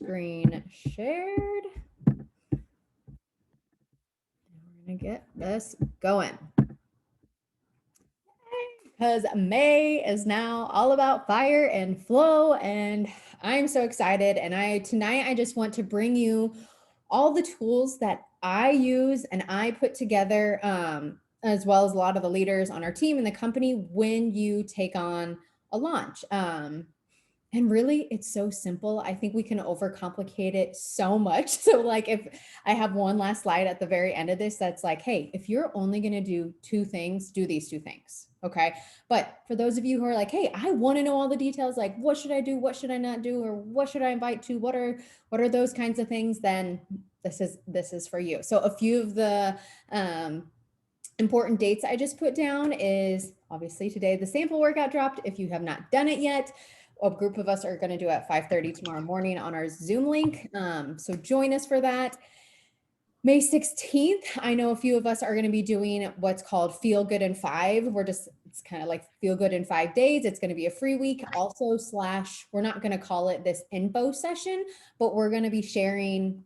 screen shared. We're gonna get this going. Because May is now all about fire and flow, and I'm so excited. And tonight I just want to bring you all the tools that I use and I put together, as well as a lot of the leaders on our team and the company when you take on a launch. And really, it's so simple. I think we can overcomplicate it so much. So, like, if I have one last slide at the very end of this, that's like, hey, if you're only going to do two things, do these two things. Okay. But for those of you who are like, hey, I want to know all the details, like, what should I do? What should I not do? Or what should I invite to? What are those kinds of things? Then this is for you. So, a few of the, important dates I just put down is obviously today the sample workout dropped. If you have not done it yet, a group of us are going to do it at 5:30 tomorrow morning on our Zoom link. So join us for that. May 16th, I know a few of us are going to be doing what's called Feel Good in 5. It's kind of like Feel Good in 5 days. It's going to be a free week. Also, we're not going to call it this info session, but we're going to be sharing,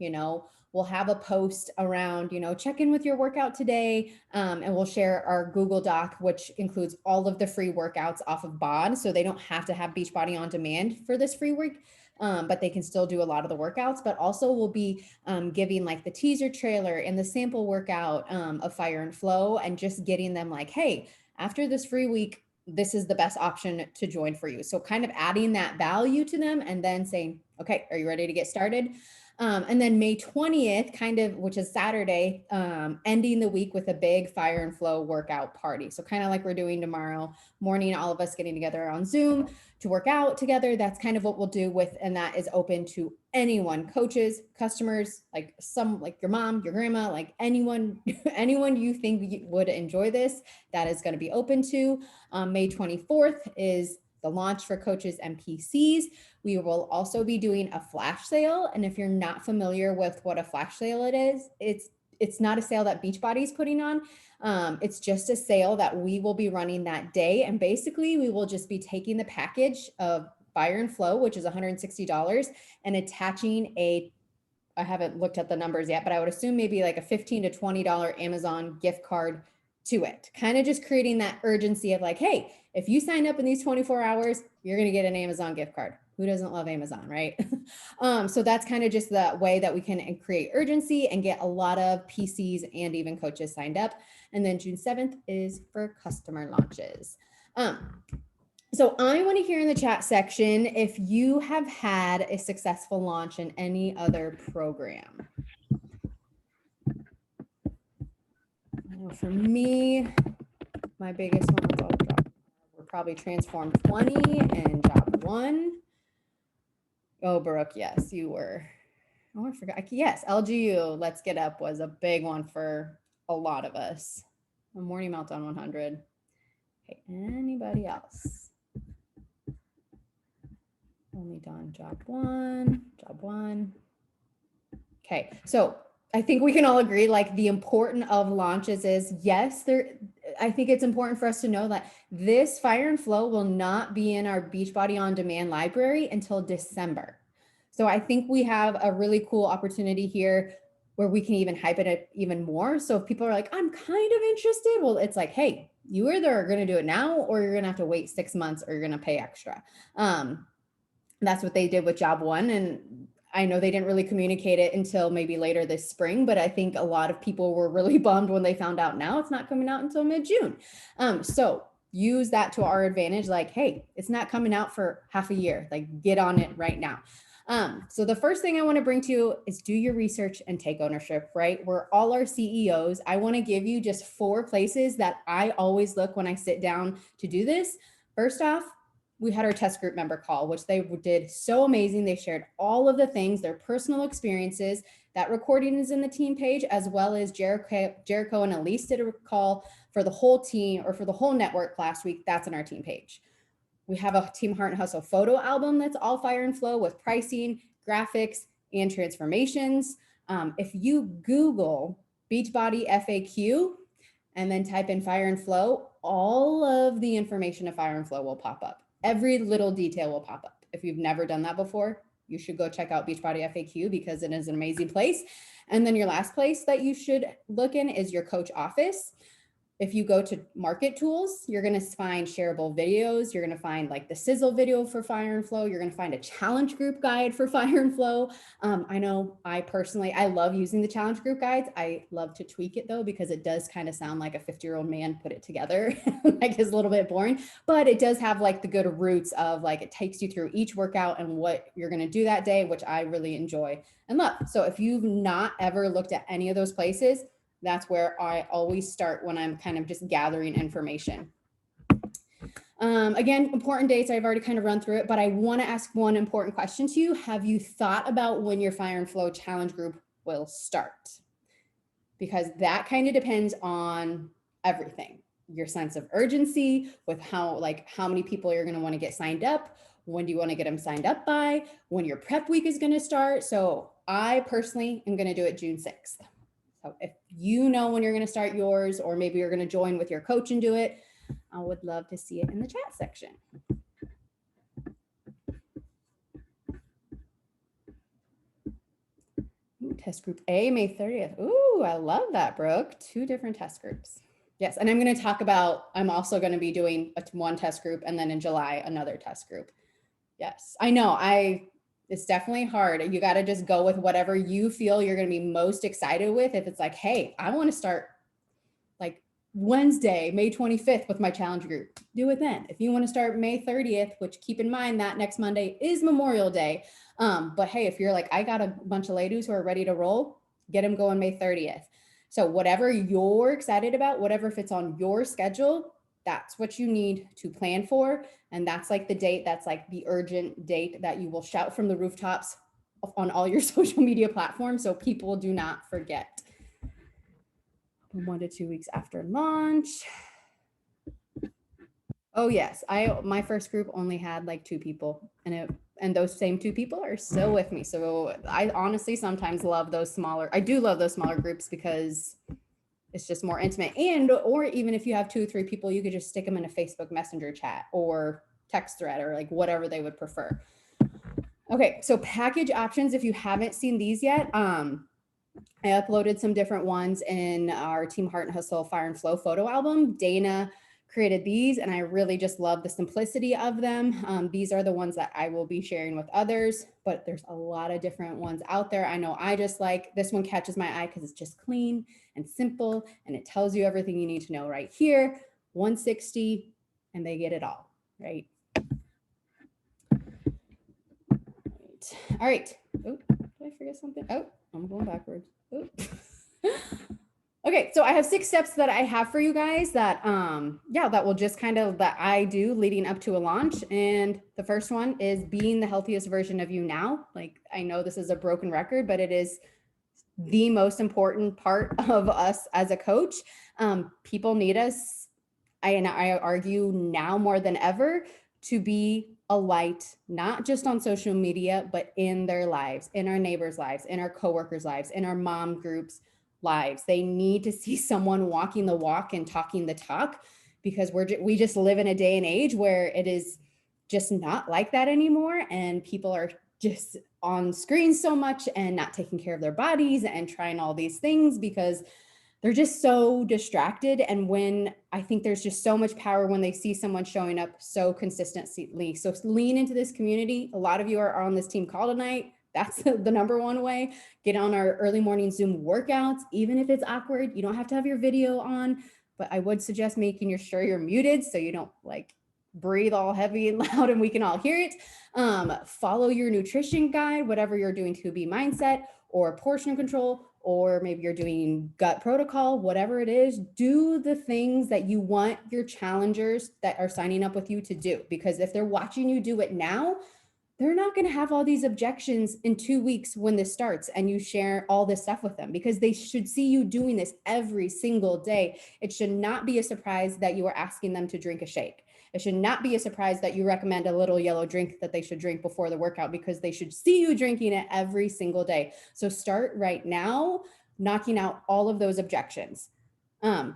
we'll have a post around, check in with your workout today. And we'll share our Google Doc, which includes all of the free workouts off of BOD. So they don't have to have Beachbody on demand for this free week. But they can still do a lot of the workouts, but also we'll be giving like the teaser trailer and the sample workout of Fire and Flow, and just getting them like, hey, after this free week, this is the best option to join for you. So kind of adding that value to them and then saying, okay, are you ready to get started? And then May 20th, which is Saturday, ending the week with a big Fire and Flow workout party. So kind of like we're doing tomorrow morning, all of us getting together on Zoom to work out together. That's kind of what we'll do and that is open to anyone, coaches, customers, like your mom, your grandma, like anyone, anyone you think would enjoy this, that is going to be open to. May 24th is the launch for coaches and PCs. We will also be doing a flash sale. And if you're not familiar with what a flash sale it is, it's not a sale that Beachbody is putting on. It's just a sale that we will be running that day. And basically we will just be taking the package of Fire and Flow, which is $160, and attaching I haven't looked at the numbers yet, but I would assume maybe like a $15 to $20 Amazon gift card to it. Kind of just creating that urgency of like, hey, if you sign up in these 24 hours, you're going to get an Amazon gift card. Who doesn't love Amazon, right? So that's kind of just the way that we can create urgency and get a lot of PCs and even coaches signed up. And then June 7th is for customer launches. So I want to hear in the chat section if you have had a successful launch in any other program. I know for me, my biggest one were probably Transform 20 and Job 1. Oh, Brooke, yes, you were. Oh, I forgot. Yes, LGU, Let's Get Up was a big one for a lot of us. A Morning Meltdown 100. Okay, anybody else? Only done Job 1. Okay, so I think we can all agree, like, the importance of launches is, yes, I think it's important for us to know that this Fire and Flow will not be in our Beachbody On Demand library until December. So I think we have a really cool opportunity here where we can even hype it up even more. So if people are like, I'm kind of interested, well, it's like, hey, you either are going to do it now or you're going to have to wait 6 months or you're going to pay extra. That's what they did with Job 1. And I know they didn't really communicate it until maybe later this spring, but I think a lot of people were really bummed when they found out now it's not coming out until mid-June. So use that to our advantage. Like, hey, it's not coming out for half a year. Like, get on it right now. So the first thing I want to bring to you is do your research and take ownership, right? We're all our CEOs. I want to give you just 4 places that I always look when I sit down to do this. First off, we had our test group member call, which they did so amazing. They shared all of the things, their personal experiences. That recording is in the team page, as well as Jericho and Elise did a call for the whole team or for the whole network last week. That's on our team page. We have a Team Heart and Hustle photo album that's all Fire and Flow with pricing, graphics, and transformations. If you Google Beachbody FAQ and then type in Fire and Flow, all of the information of Fire and Flow will pop up. Every little detail will pop up. If you've never done that before, you should go check out Beachbody FAQ because it is an amazing place. And then your last place that you should look in is your coach office. If you go to market tools, you're going to find shareable videos. You're going to find like the sizzle video for Fire and Flow. You're going to find a challenge group guide for Fire and Flow. I know I personally, I love using the challenge group guides. I love to tweak it though, because it does kind of sound like a 50-year-old man put it together. Like it's a little bit boring, but it does have like the good roots of like, it takes you through each workout and what you're going to do that day, which I really enjoy and love. So if you've not ever looked at any of those places, that's where I always start when I'm kind of just gathering information. Again, important dates, I've already kind of run through it, but I want to ask one important question to you. Have you thought about when your Fire and Flow challenge group will start? Because that kind of depends on everything. Your sense of urgency with how many people you're going to want to get signed up. When do you want to get them signed up by? When your prep week is going to start. So I personally am going to do it June 6th. So if you know when you're going to start yours, or maybe you're going to join with your coach and do it, I would love to see it in the chat section. Ooh, test group A, May 30th. Ooh, I love that, Brooke. 2 different test groups. Yes, and I'm going to talk about, I'm also going to be doing one test group and then in July, another test group. Yes, I know. It's definitely hard. You got to just go with whatever you feel you're going to be most excited with. If it's like, hey, I want to start like Wednesday, May 25th with my challenge group, do it then. If you want to start May 30th, which keep in mind that next Monday is Memorial Day. But hey, if you're like, I got a bunch of ladies who are ready to roll, get them going May 30th. So whatever you're excited about, whatever fits on your schedule, that's what you need to plan for. And that's like the date, that's like the urgent date that you will shout from the rooftops on all your social media platforms, so people do not forget. 1 to 2 weeks after launch. Oh yes, my first group only had like 2 people, and those same 2 people are still with me. So I honestly sometimes love those smaller. I do love those smaller groups because it's just more intimate. Or even if you have 2 or 3 people, you could just stick them in a Facebook Messenger chat or text thread or like whatever they would prefer. Okay, so package options, if you haven't seen these yet, I uploaded some different ones in our Team Heart and Hustle Fire and Flow photo album. Dana created these and I really just love the simplicity of them. These are the ones that I will be sharing with others, but there's a lot of different ones out there. I know I just like this one, catches my eye because it's just clean and simple and it tells you everything you need to know right here. 160 and they get it all, right? All right. Oh, did I forget something? Oh, I'm going backwards. Oh. Okay, so I have 6 steps that I have for you guys that, that will just kind of, that I do leading up to a launch. And the first one is being the healthiest version of you now. Like, I know this is a broken record, but it is the most important part of us as a coach. People need us, I argue now more than ever, to be a light, not just on social media, but in their lives, in our neighbors' lives, in our coworkers' lives, in our mom groups' lives. They need to see someone walking the walk and talking the talk, because we just live in a day and age where it is just not like that anymore. And people are just on screens so much and not taking care of their bodies and trying all these things because they're just so distracted. And when I think there's just so much power when they see someone showing up so consistently. So lean into this community. A lot of you are on this team call tonight. That's the number one way. Get on our early morning Zoom workouts, even if it's awkward. You don't have to have your video on, but I would suggest making sure you're muted so you don't like breathe all heavy and loud and we can all hear it. Follow your nutrition guide, whatever you're doing, to be mindset or portion control, or maybe you're doing gut protocol, whatever it is, do the things that you want your challengers that are signing up with you to do. Because if they're watching you do it now, they're not going to have all these objections in 2 weeks when this starts and you share all this stuff with them, because they should see you doing this every single day. It should not be a surprise that you are asking them to drink a shake. It should not be a surprise that you recommend a little yellow drink that they should drink before the workout, because they should see you drinking it every single day. So start right now, knocking out all of those objections. It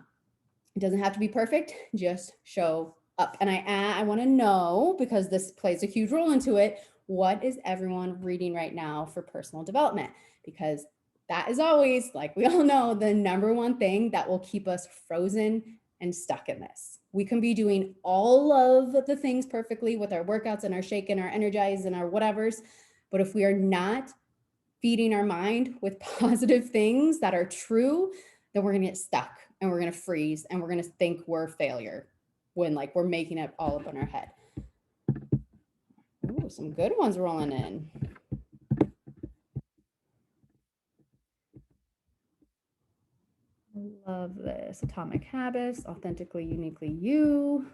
doesn't have to be perfect, just show up. And I want to know, because this plays a huge role into it, what is everyone reading right now for personal development? Because that is always, like we all know, the number one thing that will keep us frozen and stuck in this. We can be doing all of the things perfectly with our workouts and our shake and our energize and our whatevers. But if we are not feeding our mind with positive things that are true, then we're going to get stuck and we're going to freeze and we're going to think we're a failure when like we're making it all up in our head. Ooh, some good ones rolling in. Love this. Atomic Habits, authentically, uniquely you.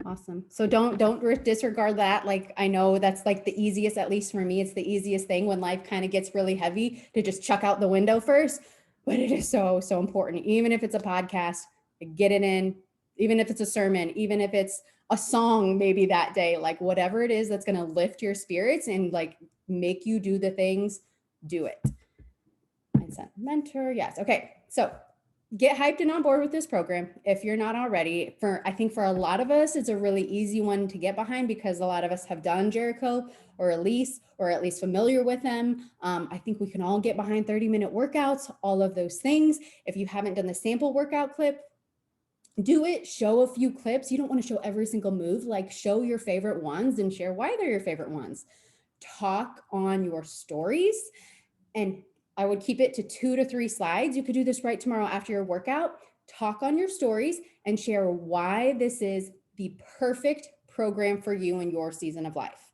Awesome. So don't disregard that. Like, I know that's like the easiest, at least for me, it's the easiest thing when life kind of gets really heavy to just chuck out the window first. But it is so, so important. Even if it's a podcast, get it in, even if it's a sermon, even if it's a song, maybe that day, like whatever it is that's going to lift your spirits and like make you do the things, do it. Mindset mentor. Yes. Okay. So get hyped and on board with this program if you're not already. I think for a lot of us, it's a really easy one to get behind because a lot of us have done Jericho or Elise, or at least familiar with them. I think we can all get behind 30-minute workouts, all of those things. If you haven't done the sample workout clip, do it, show a few clips. You don't want to show every single move, like show your favorite ones and share why they're your favorite ones. Talk on your stories, and I would keep it to 2 to 3 slides. You could do this right tomorrow after your workout. Talk on your stories and share why this is the perfect program for you in your season of life.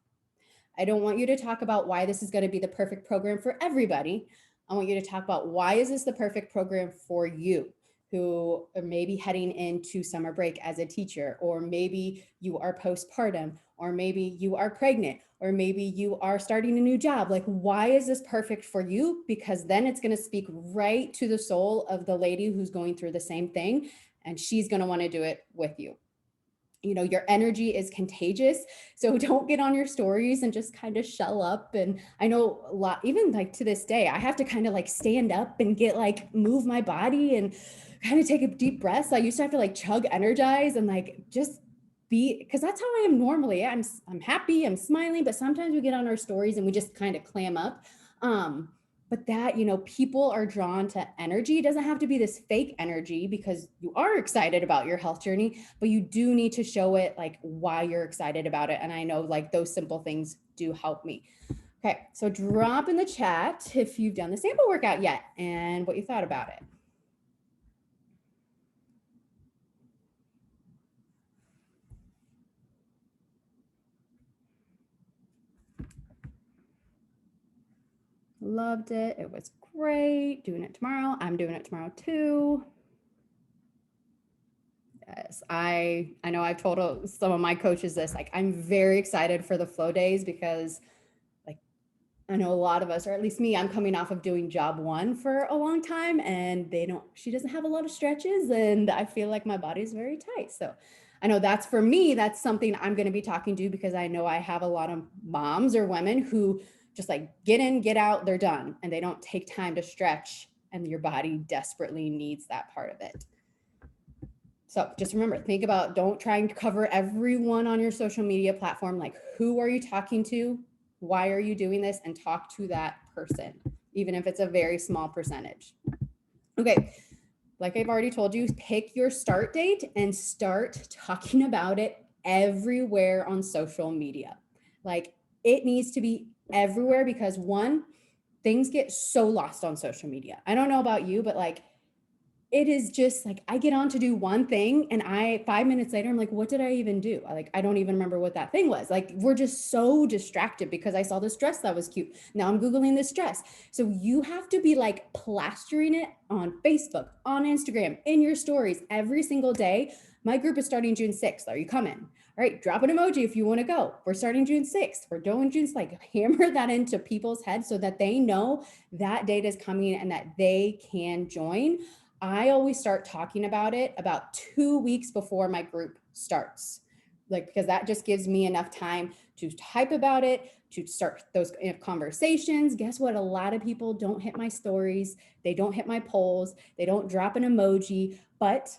I don't want you to talk about why this is going to be the perfect program for everybody. I want you to talk about why is this the perfect program for you, who are maybe heading into summer break as a teacher, or maybe you are postpartum, or maybe you are pregnant, or maybe you are starting a new job. Like, why is this perfect for you? Because then it's going to speak right to the soul of the lady who's going through the same thing, and she's going to want to do it with you. You know, your energy is contagious. So don't get on your stories and just kind of shell up. And I know a lot, even like to this day, I have to kind of like stand up and get like move my body and kind of take a deep breath. So I used to have to like chug energize and like just be, because that's how I am normally. I'm happy, I'm smiling, but sometimes we get on our stories and we just kind of clam up. But that, you know, people are drawn to energy. It doesn't have to be this fake energy because you are excited about your health journey, but you do need to show it like why you're excited about it. And I know like those simple things do help me. Okay, so drop in the chat if you've done the sample workout yet and what you thought about it. Loved it. It was great. Doing it tomorrow. I'm doing it tomorrow too. Yes, I know I've told some of my coaches this, like I'm very excited for the flow days because like I know a lot of us, or at least me, I'm coming off of doing job one for a long time and she doesn't have a lot of stretches and I feel like my body's very tight. So I know that's for me, that's something I'm going to be talking to because I know I have a lot of moms or women who just like get in, get out, they're done and they don't take time to stretch and your body desperately needs that part of it. So just remember, think about, don't try and cover everyone on your social media platform. Like, who are you talking to? Why are you doing this? And talk to that person, even if it's a very small percentage. Okay, like I've already told you, pick your start date and start talking about it everywhere on social media. Like, it needs to be everywhere because one, things get so lost on social media. I don't know about you, but like, it is just like I get on to do one thing and 5 minutes later I'm like, what did I even do? I don't even remember what that thing was. Like, we're just so distracted because I saw this dress that was cute. Now I'm Googling this dress. So you have to be like plastering it on Facebook, on Instagram, in your stories every single day. My group is starting June 6th. Are you coming? All right, drop an emoji if you want to go. We're starting June 6th. We're doing June, like hammer that into people's heads so that they know that date is coming and that they can join. I always start talking about it about 2 weeks before my group starts, like, because that just gives me enough time to type about it, to start those conversations. Guess what? A lot of people don't hit my stories. They don't hit my polls. They don't drop an emoji, but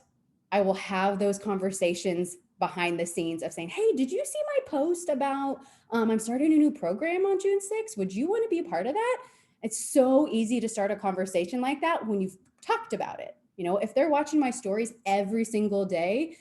I will have those conversations behind the scenes of saying, hey, did you see my post about I'm starting a new program on June 6th? Would you want to be a part of that? It's so easy to start a conversation like that when you've talked about it. You know, if they're watching my stories every single day,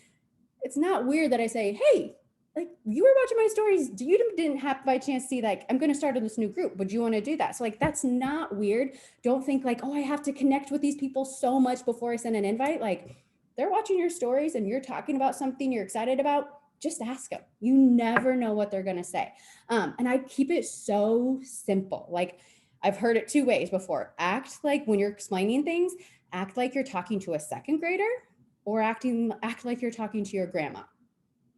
it's not weird that I say, hey, like you were watching my stories. You didn't have by chance see like, I'm going to start this new group. Would you want to do that? So like, that's not weird. Don't think like, oh, I have to connect with these people so much before I send an invite. Like they're watching your stories and you're talking about something you're excited about. Just ask them. You never know what they're going to say. And I keep it so simple. Like I've heard it two ways before. Act like when you're explaining things, act like you're talking to a second grader or act like you're talking to your grandma.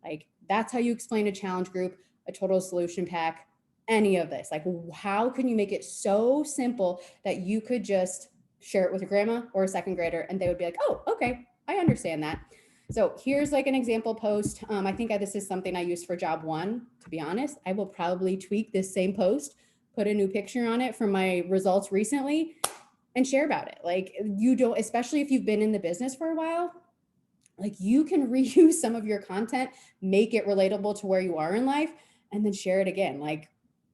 Like that's how you explain a challenge group, a total solution pack, any of this. Like how can you make it so simple that you could just share it with a grandma or a second grader and they would be like, oh, okay, I understand that. So here's like an example post. I think this is something I used for job one. To be honest, I will probably tweak this same post, put a new picture on it from my results recently and share about it. Like you don't, especially if you've been in the business for a while, like you can reuse some of your content, make it relatable to where you are in life, and then share it again. Like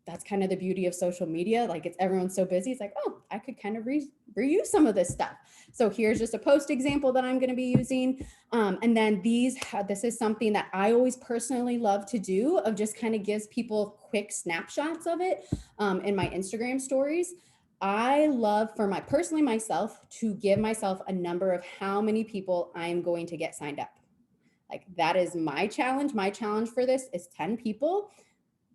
that's kind of the beauty of social media. Like it's everyone's so busy. It's like, oh, I could kind of reuse some of this stuff. So here's just a post example that I'm going to be using. And then this is something that I always personally love to do of just kind of gives people quick snapshots of it in my Instagram stories. I love for myself to give myself a number of how many people I'm going to get signed up. Like that is my challenge. My challenge for this is 10 people.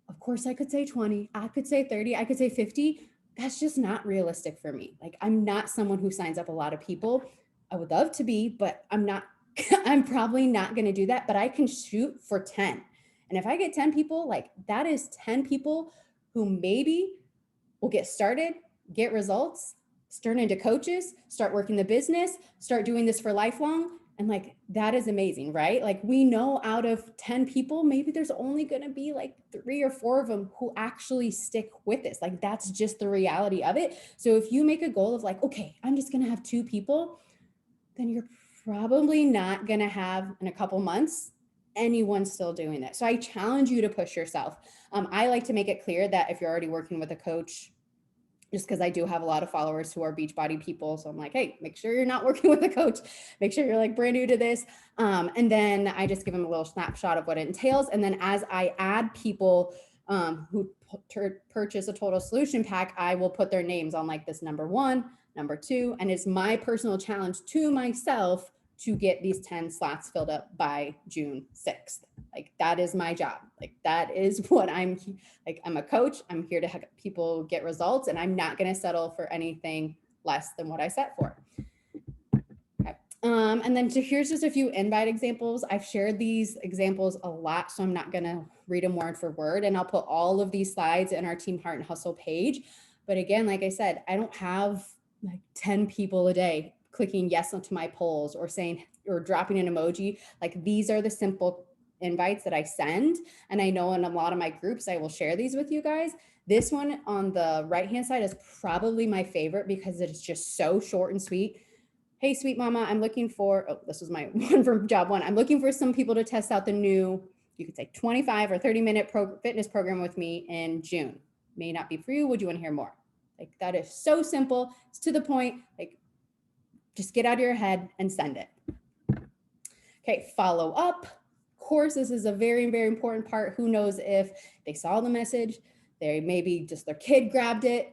Of course, I could say 20, I could say 30, I could say 50. That's just not realistic for me. Like I'm not someone who signs up a lot of people. I would love to be, but I'm not, I'm probably not going to do that, but I can shoot for 10. And if I get 10 people, like that is 10 people who maybe will get started, get results, turn into coaches, start working the business, start doing this for lifelong. And like, that is amazing, right? Like we know out of 10 people, maybe there's only going to be like 3 or 4 of them who actually stick with this. Like that's just the reality of it. So if you make a goal of like, okay, I'm just going to have 2 people, then you're probably not going to have in a couple months anyone still doing that. So I challenge you to push yourself. I like to make it clear that if you're already working with a coach, just because I do have a lot of followers who are Beachbody people. So I'm like, hey, make sure you're not working with a coach. Make sure you're like brand new to this. And then I just give them a little snapshot of what it entails. And then as I add people who purchase a total solution pack, I will put their names on like this number 1, number 2. And it's my personal challenge to myself to get these 10 slots filled up by June 6th. Like that is my job. Like that is what I'm like. I'm a coach. I'm here to help people get results and I'm not going to settle for anything less than what I set for. Okay. And then here's just a few invite examples. I've shared these examples a lot, so I'm not going to read them word for word. And I'll put all of these slides in our Team Heart and Hustle page. But again, like I said, I don't have like 10 people a day clicking yes onto my polls or saying or dropping an emoji. Like these are the simple invites that I send. And I know in a lot of my groups, I will share these with you guys. This one on the right-hand side is probably my favorite because it's just so short and sweet. Hey, sweet mama, I'm looking for, oh, this was my one from job one. I'm looking for some people to test out the new, you could say 25 or 30-minute fitness program with me in June. May not be for you. Would you want to hear more? Like that is so simple. It's to the point. Like just get out of your head and send it. Okay, follow up. Of course, this is a very, very important part. Who knows if they saw the message, they maybe just their kid grabbed it.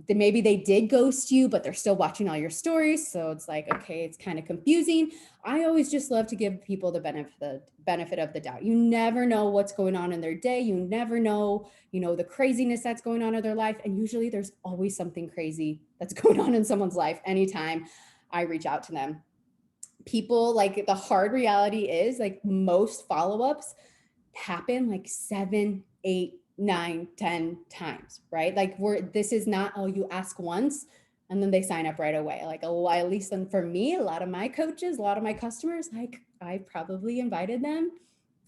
Maybe they did ghost you, but they're still watching all your stories. So it's like, okay, it's kind of confusing. I always just love to give people the benefit of the doubt. You never know what's going on in their day. You never know, the craziness that's going on in their life. And usually there's always something crazy that's going on in someone's life anytime I reach out to them. People, like the hard reality is like most follow-ups happen like 7, 8, 9, 10 times, right? Like this is not, oh, you ask once and then they sign up right away. Like at least for me, a lot of my coaches, a lot of my customers, like I probably invited them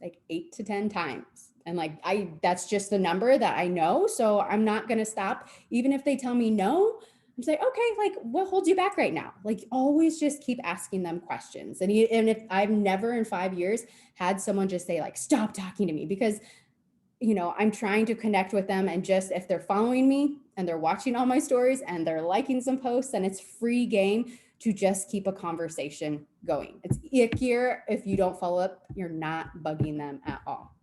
like 8 to 10 times. And like, that's just the number that I know. So I'm not going to stop. Even if they tell me no, I'm saying, okay, like what holds you back right now? Like always just keep asking them questions. And if I've never in 5 years had someone just say like, stop talking to me, because I'm trying to connect with them, and just if they're following me and they're watching all my stories and they're liking some posts, and it's free game to just keep a conversation going. It's ickier if you don't follow up, you're not bugging them at all.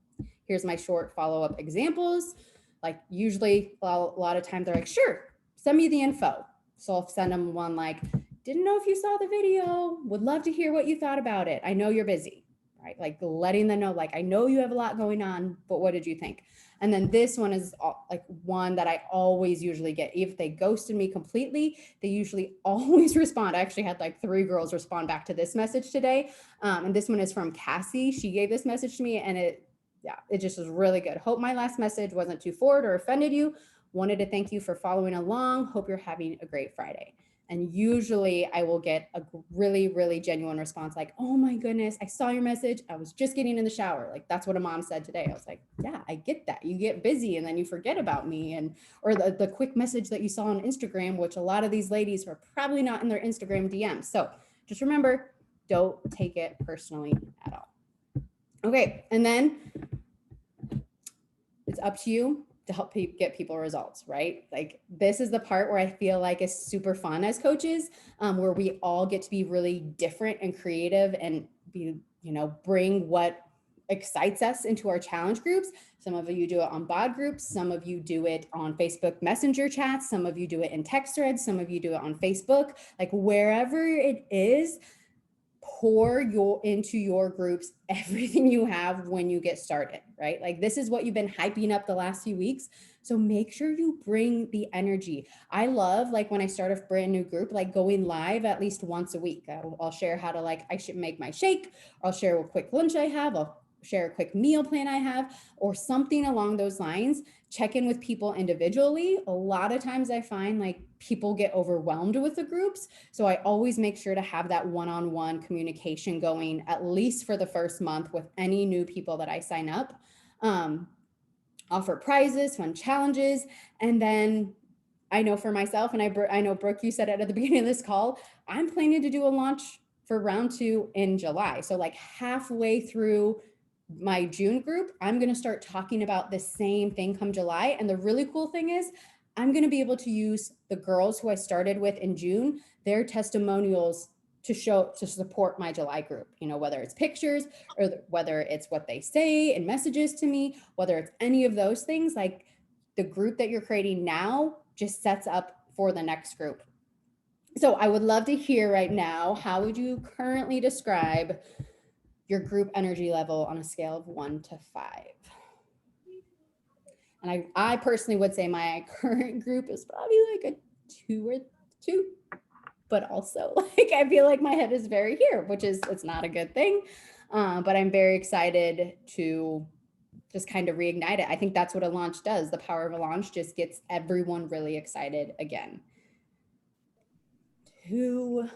Here's my short follow-up examples. Like usually a lot of times they're like, sure, send me the info. So I'll send them one like, didn't know if you saw the video, would love to hear what you thought about it. I know you're busy. Right? Like letting them know, like, I know you have a lot going on, but what did you think? And then this one is like one that I always usually get. If they ghosted me completely, they usually always respond. I actually had like 3 girls respond back to this message today. And this one is from Cassie. She gave this message to me, and it just was really good. Hope my last message wasn't too forward or offended you. Wanted to thank you for following along. Hope you're having a great Friday. And usually I will get a really, really genuine response like, oh my goodness, I saw your message. I was just getting in the shower. Like that's what a mom said today. I was like, yeah, I get that. You get busy and then you forget about me. Or the quick message that you saw on Instagram, which a lot of these ladies are probably not in their Instagram DMs. So just remember, don't take it personally at all. Okay, and then it's up to you to help get people results, right? Like this is the part where I feel like it's super fun as coaches, where we all get to be really different and creative and bring what excites us into our challenge groups. Some of you do it on bod groups. Some of you do it on Facebook Messenger chats. Some of you do it in text threads. Some of you do it on Facebook. Like wherever it is, pour into your groups everything you have when you get started, right? Like this is what you've been hyping up the last few weeks. So make sure you bring the energy. I love like when I start a brand new group, like going live at least once a week. I'll share how to I should make my shake. Or I'll share a quick lunch I have. I'll share a quick meal plan I have, or something along those lines. Check in with people individually. A lot of times I find like people get overwhelmed with the groups. So I always make sure to have that one-on-one communication going at least for the first month with any new people that I sign up. Offer prizes, fun challenges. And then I know for myself, and I know Brooke, you said it at the beginning of this call, I'm planning to do a launch for round 2 in July. So like halfway through my June group, I'm going to start talking about the same thing come July. And the really cool thing is I'm going to be able to use the girls who I started with in June, their testimonials to support my July group, whether it's pictures or whether it's what they say in messages to me, whether it's any of those things. Like the group that you're creating now just sets up for the next group. So I would love to hear right now, how would you currently describe your group energy level on a scale of 1 to 5? And I personally would say my current group is probably like a 2 or 2, but also like I feel like my head is very here, which is, it's not a good thing. But I'm very excited to just kind of reignite it. I think that's what a launch does. The power of a launch just gets everyone really excited again. 2.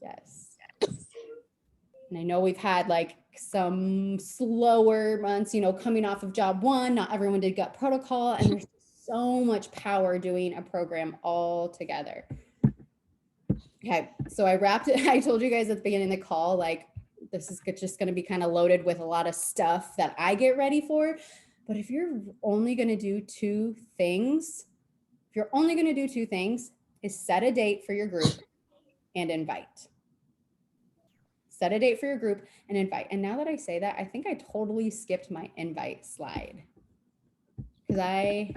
Yes. And I know we've had like some slower months, coming off of job 1, not everyone did gut protocol, and there's so much power doing a program all together. Okay, so I wrapped it. I told you guys at the beginning of the call, like this is just going to be kind of loaded with a lot of stuff that I get ready for. But if you're only going to do 2 things, is set a date for your group and invite. Set a date for your group and invite. And now that I say that, I think I totally skipped my invite slide because I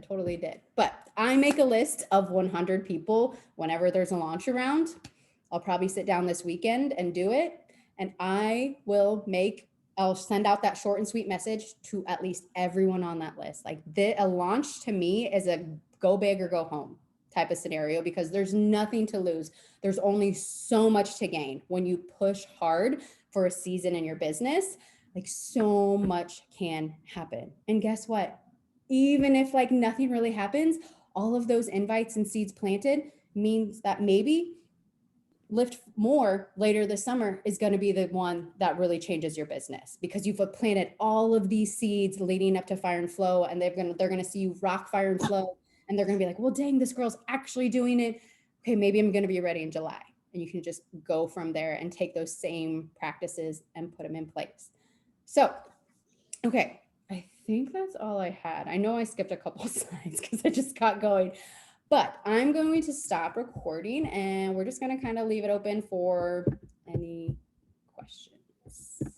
totally did. But I make a list of 100 people whenever there's a launch around. I'll probably sit down this weekend and do it. And I'll send out that short and sweet message to at least everyone on that list. Like a launch to me is a go big or go home type of scenario, because there's nothing to lose. There's only so much to gain when you push hard for a season in your business. Like so much can happen. And guess what? Even if like nothing really happens, all of those invites and seeds planted means that maybe Lift More later this summer is going to be the one that really changes your business, because you've planted all of these seeds leading up to Fire and Flow, and they're going to see you rock Fire and Flow and they're going to be like, well, dang, this girl's actually doing it. Okay, maybe I'm going to be ready in July. And you can just go from there and take those same practices and put them in place. So, okay, I think that's all I had. I know I skipped a couple slides because I just got going, but I'm going to stop recording and we're just going to kind of leave it open for any questions.